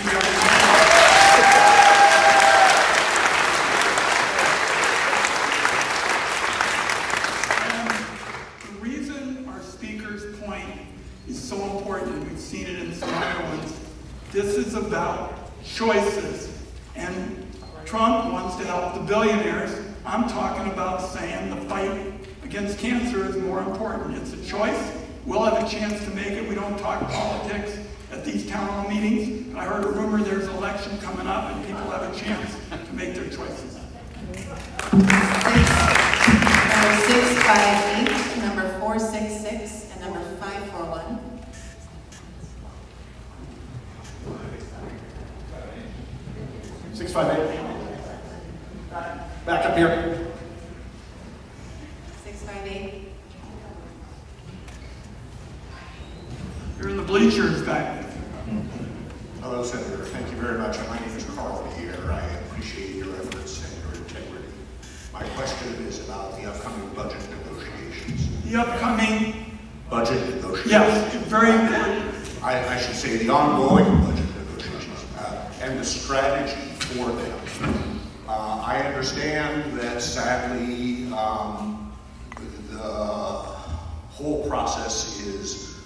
The reason our speaker's point is so important, and we've seen it in some other ones, this is about choices. And Trump wants to help the billionaires. I'm talking about saying the fight against cancer is more important. It's a choice. We'll have a chance to make it. We don't talk politics at these town hall meetings. I heard a rumor there's an election coming up and people have a chance to make their choices. Number 658, number 466, and number 541. Back up here. 658. You're in the bleachers back there. Hello, Senator. Thank you very much. My name is Carl here. I appreciate your efforts and your integrity. My question is about the upcoming budget negotiations. The upcoming budget negotiations? Yes, very important. I should say the ongoing budget negotiations and the strategy for them. I understand that sadly the whole process is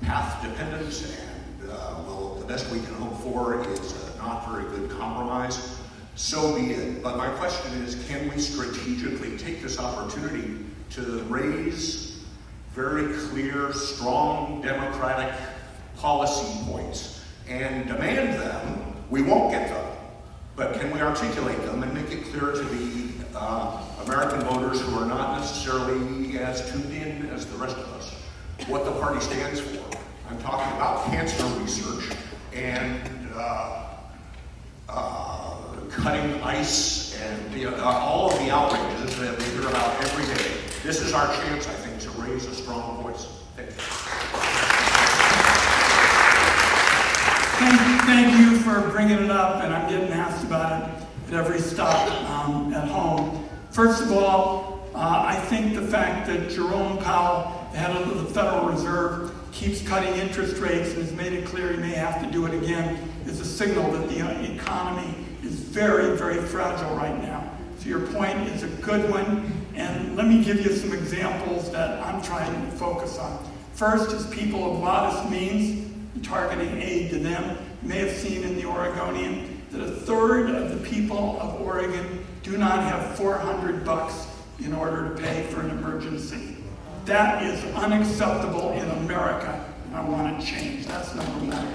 path dependent, and well, the best we can hope for is a not very good compromise. So be it. But my question is, can we strategically take this opportunity to raise very clear, strong democratic policy points and demand them? We won't get them. But can we articulate them and make it clear to the American voters who are not necessarily as tuned in as the rest of us what the party stands for? I'm talking about cancer research and cutting ice and all of the outrages that we hear about every day. This is our chance, I think, to raise a strong voice. Thank you. Thank you for bringing it up, and I'm getting asked about it at every stop at home. First of all, I think the fact that Jerome Powell, the head of the Federal Reserve, keeps cutting interest rates and has made it clear he may have to do it again is a signal that the economy is very, very fragile right now. So your point is a good one, and let me give you some examples that I'm trying to focus on. First is people of modest means, targeting aid to them. You may have seen in the Oregonian that a third of the people of Oregon do not have $400 in order to pay for an emergency. That is unacceptable in America, and I want to change. That's number one.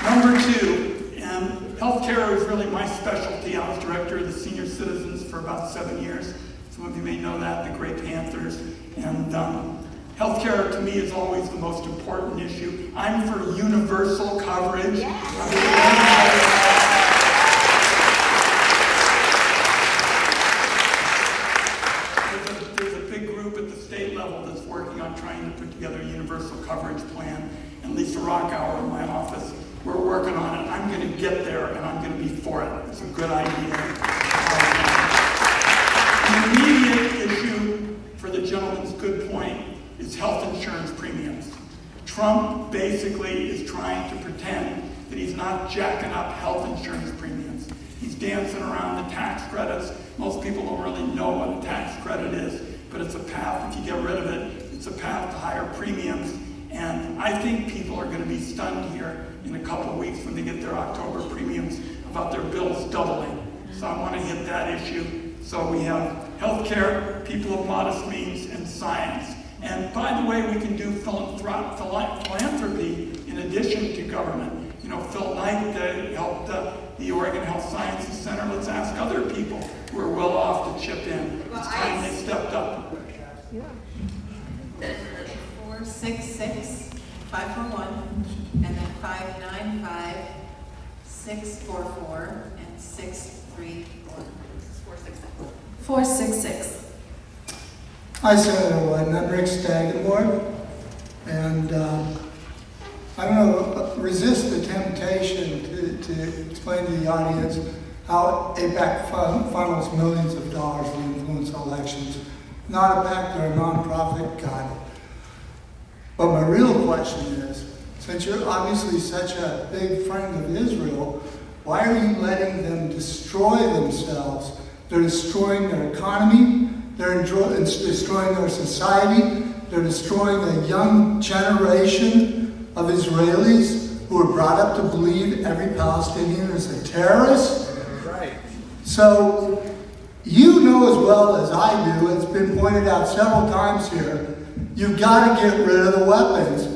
Number two, and healthcare is really my specialty. I was director of the senior citizens for about 7 years. Some of you may know that, the Grey Panthers. And healthcare to me is always the most important issue. I'm for universal coverage. There's a big group at the state level that's working on trying to put together a universal coverage plan. And Lisa Rockhour in my office, we're working on it. I'm going to get there, and I'm going to be for it. It's a good idea. An immediate issue, for the gentleman's good point, is health insurance premiums. Trump basically is trying to pretend that he's not jacking up health insurance premiums. He's dancing around the tax credits. Most people don't really know what a tax credit is, but it's a path, if you get rid of it, it's a path to higher premiums. And I think people are going to be stunned here in a couple of weeks when they get their October premiums about their bills doubling. So I want to hit that issue. So we have healthcare, people of modest means, and science. And by the way, we can do philanthropy in addition to government. You know, Phil Knight helped the Oregon Health Sciences Center. Let's ask other people who are well off to chip in. It's time they stepped up. 466 541, and then 595 644 and 634. 466. Hi, Senator Wyden. I'm Rick Stagenborg, and I'm going to resist the temptation to explain to the audience how APAC funnels millions of dollars to influence elections. Not a PAC, they're a nonprofit, got it. But my real question is, since you're obviously such a big friend of Israel, why are you letting them destroy themselves? They're destroying their economy, they're destroying their society, they're destroying a young generation of Israelis who are brought up to believe every Palestinian is a terrorist. Right. So, you know as well as I do, it's been pointed out several times here, you've got to get rid of the weapons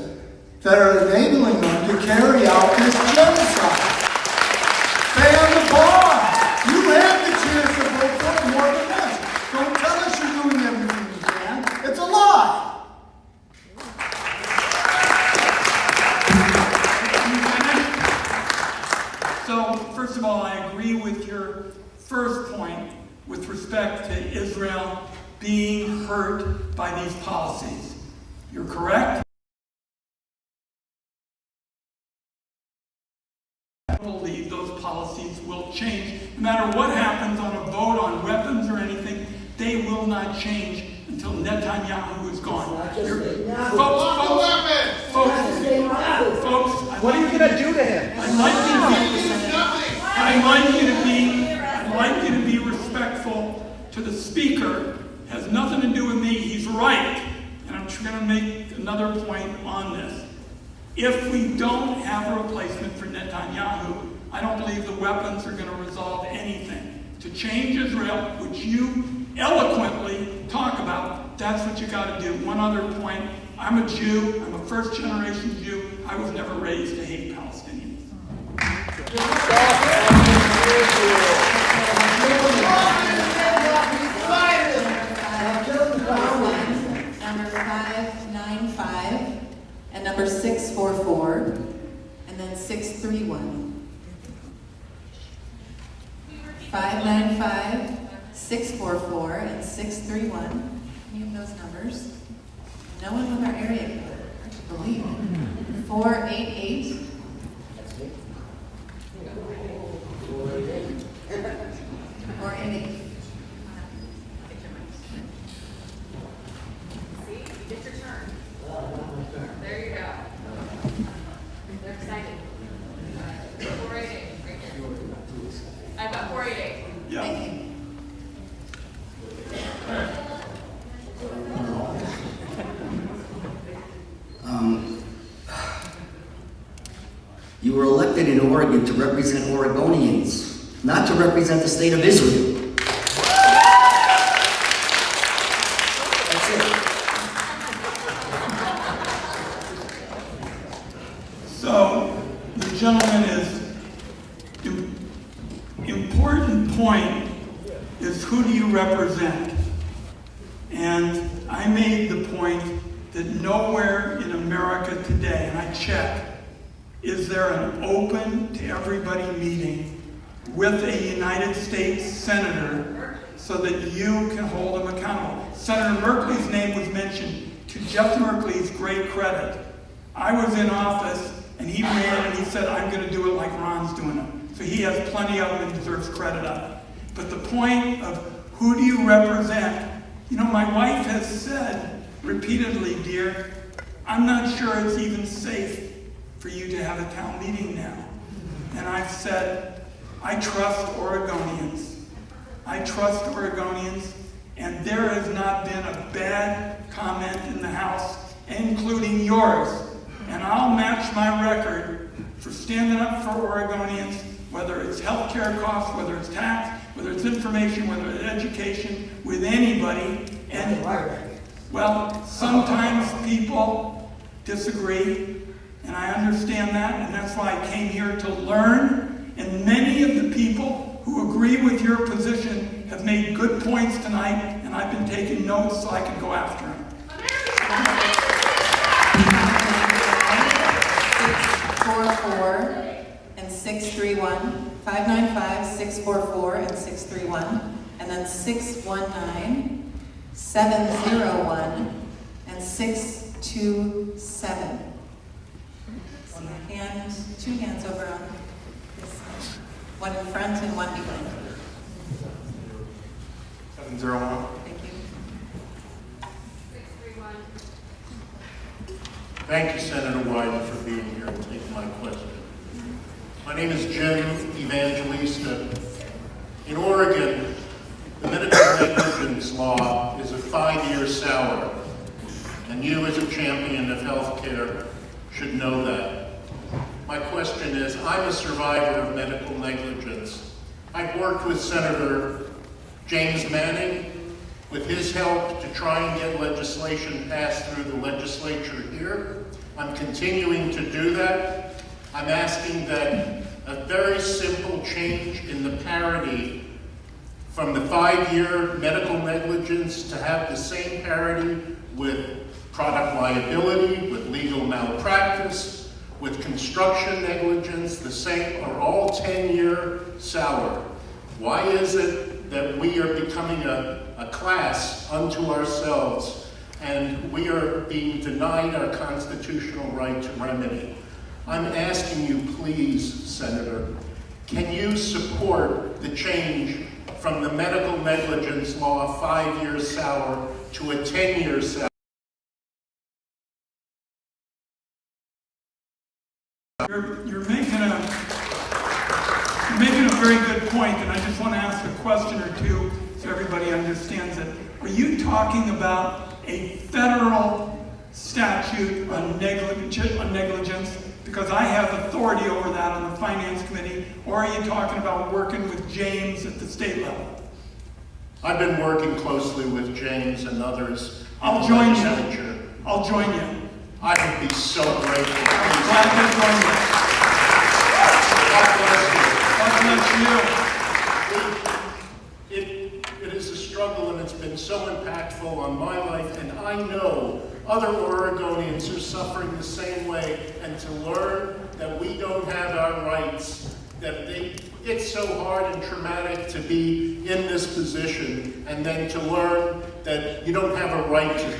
that are enabling them to carry out this genocide. Ban the bomb. You had the chance to vote for more than this. Don't tell us you're doing everything you can. It's a lie. So, first of all, I agree with your first point with respect to Israel being hurt by these policies. You're correct. I believe those policies will change. No matter what happens on a vote on weapons or anything, they will not change until Netanyahu is gone. Folks, what are you going to do to him? I'd like you to be respectful to the speaker. It has nothing to do with me. He's right. And I'm going to make another point on this. If we don't have a replacement for Netanyahu, I don't believe the weapons are going to resolve anything. To change Israel, which you eloquently talk about, that's what you got to do. One other point. I'm a Jew. I'm a first-generation Jew. I was never raised to hate Palestinians. Number 595 and number 644 and then 631. 595, 644 and 631. Any of those numbers? No one with our area code. Hard to believe. 488. 488. See, you get your turn. There you go. They're excited. 488, right here. I've got 488. Yeah. Thank you. You were elected in Oregon to represent Oregonians, not to represent the state of Israel. That's it. So, the gentleman important point is who do you represent? And I made the point that nowhere in America today, and I checked, is there an open to everybody meeting with a United States Senator so that you can hold them accountable. Senator Merkley's name was mentioned. To Jeff Merkley's great credit, I was in office and he ran and he said, I'm going to do it like Ron's doing it. So he has plenty of them and deserves credit on it. But the point of who do you represent? You know, my wife has said repeatedly, dear, I'm not sure it's even safe for you to have a town meeting now. And I've said, I trust Oregonians. I trust Oregonians, and there has not been a bad comment in the House, including yours. And I'll match my record for standing up for Oregonians, whether it's healthcare costs, whether it's tax, whether it's information, whether it's education, with anybody. And, well, sometimes people disagree, and I understand that, and that's why I came here to learn. And many of the people who agree with your position have made good points tonight, and I've been taking notes so I can go after them. 644 and 631, 595, 644 and 631, and then 619, 701, and 627. See a hand, two hands over on this side. One in front and one behind. 701. Thank you. 631. Thank you, Senator Wyden, for being here and taking my question. My name is Jim Evangelista. In Oregon, the medical negligence law is a 5-year sour, and you, as a champion of health care, should know that. My question is, I'm a survivor of medical negligence. I've worked with Senator James Manning, with his help, to try and get legislation passed through the legislature here. I'm continuing to do that. I'm asking that a very simple change in the parity from the 5-year medical negligence to have the same parity with product liability, with legal malpractice, with construction negligence, the same, are all 10-year sour. Why is it that we are becoming a class unto ourselves and we are being denied our constitutional right to remedy? I'm asking you, please, Senator, can you support the change from the medical negligence law 5-year sour to a 10-year sour? You're making a very good point, and I just want to ask a question or two so everybody understands it. Are you talking about a federal statute on negligence? Because I have authority over that on the Finance Committee, or are you talking about working with James at the state level? I've been working closely with James and others. I'll join you. I'll join you. I would be so grateful. I'm glad to join you. God bless you. It is a struggle, and it's been so impactful on my life, and I know other Oregonians are suffering the same way, and to learn that we don't have our rights, that it's so hard and traumatic to be in this position, and then to learn that you don't have a right to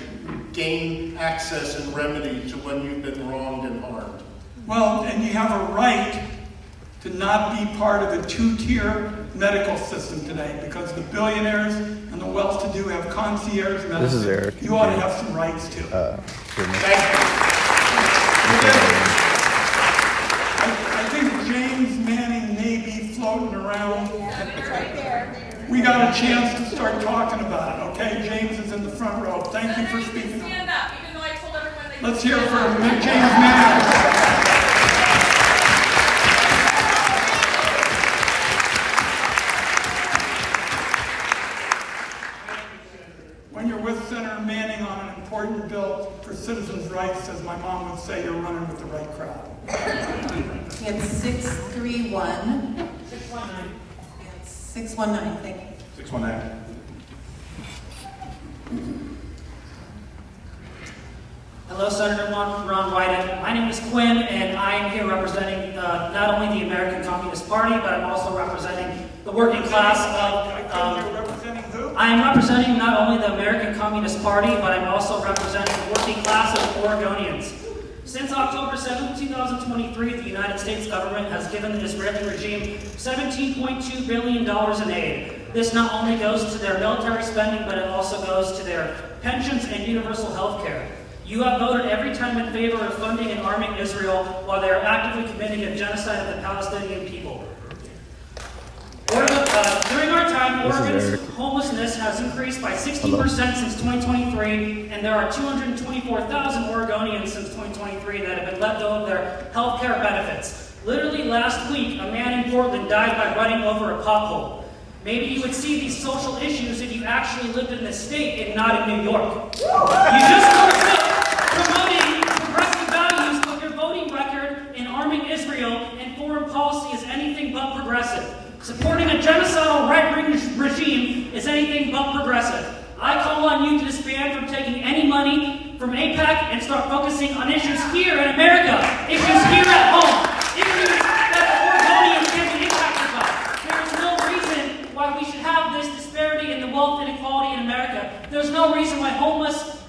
gain access and remedy to when you've been wronged and harmed. Well, and you have a right to not be part of a 2-tier medical system today, because the billionaires and the well-to-do have concierge medicine. This is Eric. You ought to have some rights too. Thank you. I think James Manning may be floating around. We got a chance to start talking about it, okay? James is in the front row. Thank you for speaking up. Stand up, even though I told everyone they Let's hear from James Manning. When you're with Senator Manning on an important bill for citizens' rights, as my mom would say, you're running with the right crowd. We had 631. 619. 619, thank you. 619. Hello, Senator Ron Wyden. My name is Quinn, and I am here representing not only the American Communist Party, but I'm also representing the working class of... I am representing not only the American Communist Party, but I'm also representing the working class of Oregonians. Since October 7, 2023, the United States government has given the Israeli regime $17.2 billion in aid. This not only goes to their military spending, but it also goes to their pensions and universal health care. You have voted every time in favor of funding and arming Israel while they are actively committing a genocide of the Palestinian people. During our time, Oregon's homelessness has increased by 60% since 2023, and there are 224,000 Oregonians since 2023 that have been let go of their health care benefits. Literally last week, a man in Portland died by running over a pothole. Maybe you would see these social issues if you actually lived in this state and not in New York. You just don't promoting progressive values, but your voting record in arming Israel and foreign policy is anything but progressive. Supporting a genocidal right-wing regime is anything but progressive. I call on you to disband from taking any money from AIPAC and start focusing on issues here in America, issues here at home, issues that the Oregonians can be impacted by. There is no reason why we should have this disparity in the wealth inequality in America. There's no reason why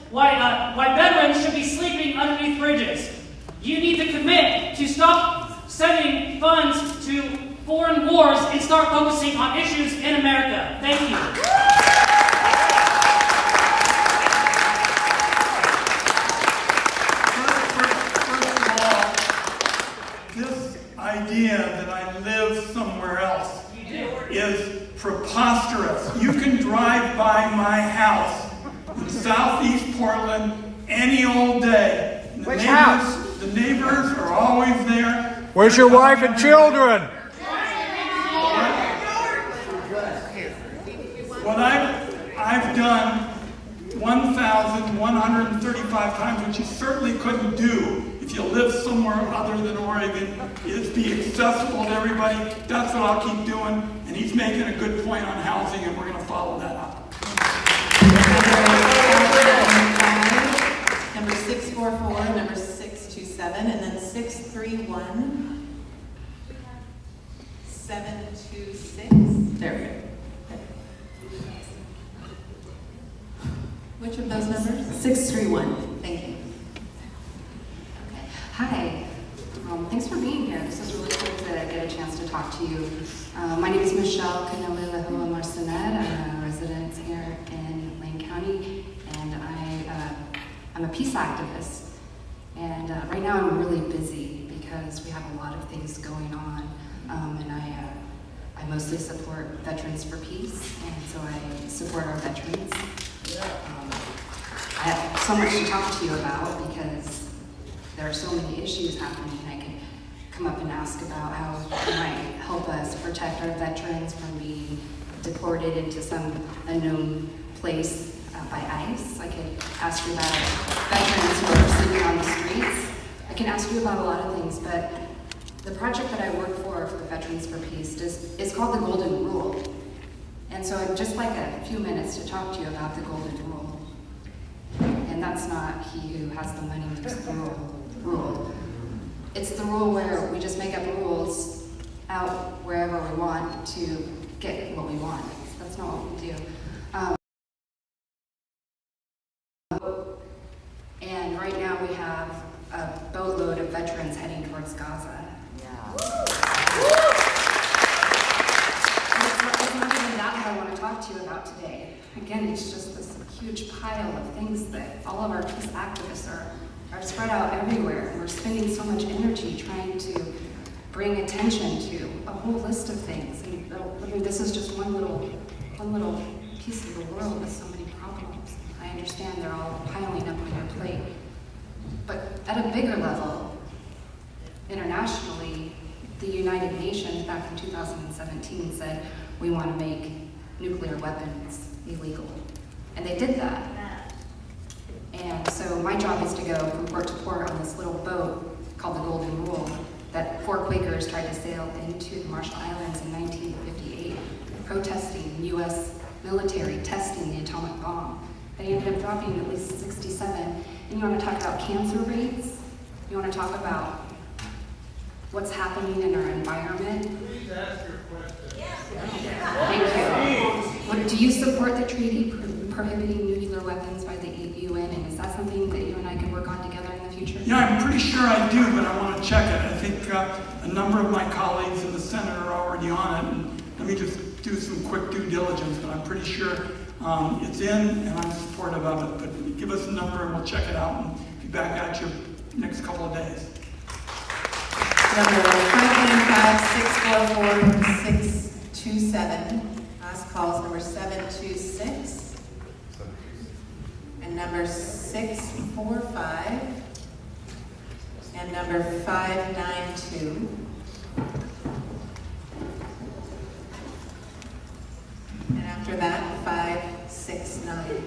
why veterans should be sleeping underneath bridges. You need to commit to stop sending funds to foreign wars and start focusing on issues in America. Thank you. This idea that I live somewhere else is preposterous. You can drive by my house in southeast Portland any old day. Which house? The neighbors are always there. Where's your wife and children? What I've done 1,135 times, which you certainly couldn't do if you live somewhere other than Oregon, is be accessible to everybody. That's what I'll keep doing. And he's making a good point on housing, and we're going to follow that up. Number 644, number 627, and then 631, 726. There we go. Which of those numbers? 631. Thank you. Okay. Hi. Thanks for being here. This is really cool to get a chance to talk to you. My name is Michelle Canela Marcinet. I'm a resident here in Lane County, and I'm a peace activist. And right now I'm really busy because we have a lot of things going on, and I mostly support Veterans for Peace, and so I support our veterans. I have so much to talk to you about because there are so many issues happening. I could come up and ask about how you might help us protect our veterans from being deported into some unknown place by ICE. I could ask you about veterans who are sleeping on the streets. I can ask you about a lot of things, but the project that I work for the Veterans for Peace is called the Golden Rule. And so I'd just like a few minutes to talk to you about the Golden Rule. And that's not he who has the money makes the rule. It's the rule where we just make up rules out wherever we want to get what we want. That's not what we do. And right now we have a boatload of veterans heading towards Gaza. It's not even that I want to talk to you about today. Again, it's just this huge pile of things that all of our peace activists are spread out everywhere. And we're spending so much energy trying to bring attention to a whole list of things. And I mean, this is just one little piece of the world with so many problems. I understand they're all piling up on your plate. But at a bigger level, internationally, the United Nations back in 2017 said, we want to make nuclear weapons illegal. And they did that. And so my job is to go from port to port on this little boat called the Golden Rule that 4 Quakers tried to sail into the Marshall Islands in 1958, protesting U.S. military testing the atomic bomb. They ended up dropping at least 67. And you want to talk about cancer rates? You want to talk about what's happening in our environment? Please ask your question. Thank you. Do you support the treaty prohibiting nuclear weapons by the UN? And is that something that you and I could work on together in the future? Yeah, I'm pretty sure I do, but I want to check it. I think a number of my colleagues in the Senate are already on it. And let me just do some quick due diligence, but I'm pretty sure it's in, and I'm supportive of it. But give us a number, and we'll check it out and be back at you next couple of days. Number 515, 644, 627. calls number 726 and number 645 and number 592. And after that, 569.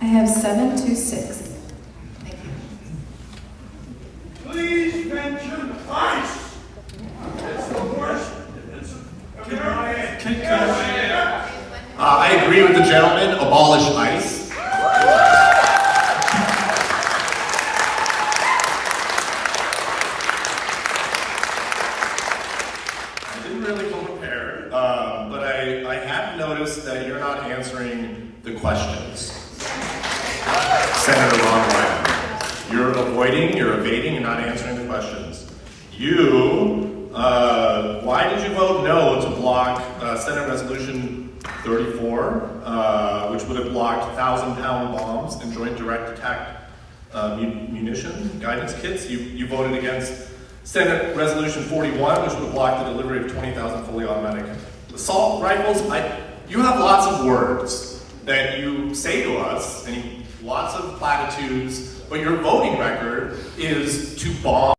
I have 726. Please mention ice. It's the worst. I agree with the gentleman. Abolish ICE. I didn't really come prepared, but I have noticed that you're not answering the questions. Senator Ron Wyden. You're avoiding, you're evading, you're not answering the questions. Why did you vote no to block Senate Resolution 34, which would have blocked 1,000-pound bombs and joint direct attack munition guidance kits? You voted against Senate Resolution 41, which would have blocked the delivery of 20,000 fully automatic assault rifles. You have lots of words that you say to us, and lots of platitudes, but your voting record is to bomb